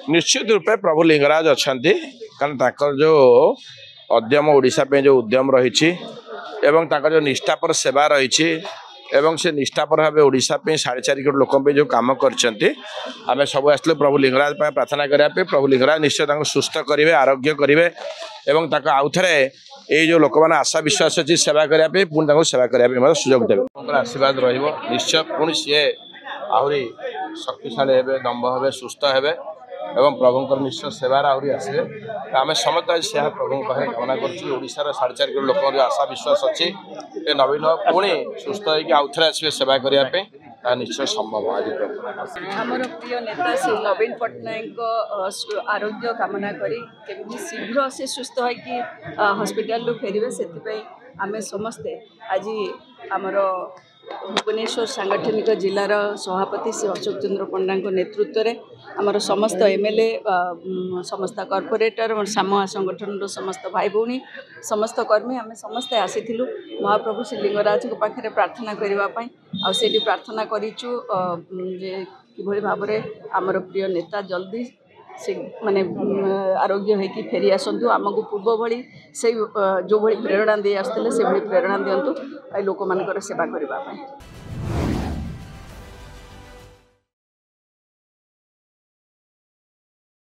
निश्चित रूपे प्रभु लिंगराज अच्छा कारण जो उद्यम ओडिशा पे जो उद्यम रही जो निष्ठापर सेवा रही से निष्ठापर भाव ओडिशा पे 4.5 कोटी लोक जो कम कर सब आसलु प्रभु लिंगराज प्रार्थना करने प्रभु लिंगराज निश्चय सुस्थ करेंगे आरोग्य करेंगे आउ थे ये जो लोक मैंने आशा विश्वास अच्छी सेवा करने पुणी सेवा करने सुजोग देवे आशीर्वाद निश्चय पुणी सी आहरी शक्तिशाली हे दम्भ हे सुस्थ हे प्रभुंर निश्चय सेवार आहरी आसवे आम समस्त आज से प्रभु कामना करोशार 4.5 कोटी लोक आशा विश्वास अच्छी नवीन पुणी सुस्थ होकर आउ थे आसवे सेवा करने निश्चय संभव आज आमर प्रिय नेता श्री नवीन पट्टनायक आरोग्य कामना करी शीघ्र से सुस्थ होकि हॉस्पिटल फेरवे से आम समस्ते आज आमर भुवनेश्वर सांगठनिक जिलार सभापति श्री अशोक चंद्र पंडा नेतृत्व में आमर समस्त एमएलए समस्त कॉर्पोरेटर सामुआ संगठन समस्त भाई भौणी समस्त कर्मी आम समस्ते आसीलु महाप्रभु श्री लिंगराज पाखे प्रार्थना करने आठी प्रार्थना करूँ कि भाव में आमर प्रिय नेता जल्दी से माने आरोग्य होकि फेरी आसतु आमको पूर्व भली से जो भली प्रेरणा दे आसते से भली प्रेरणा दिंतु लोक मान सेवा करने।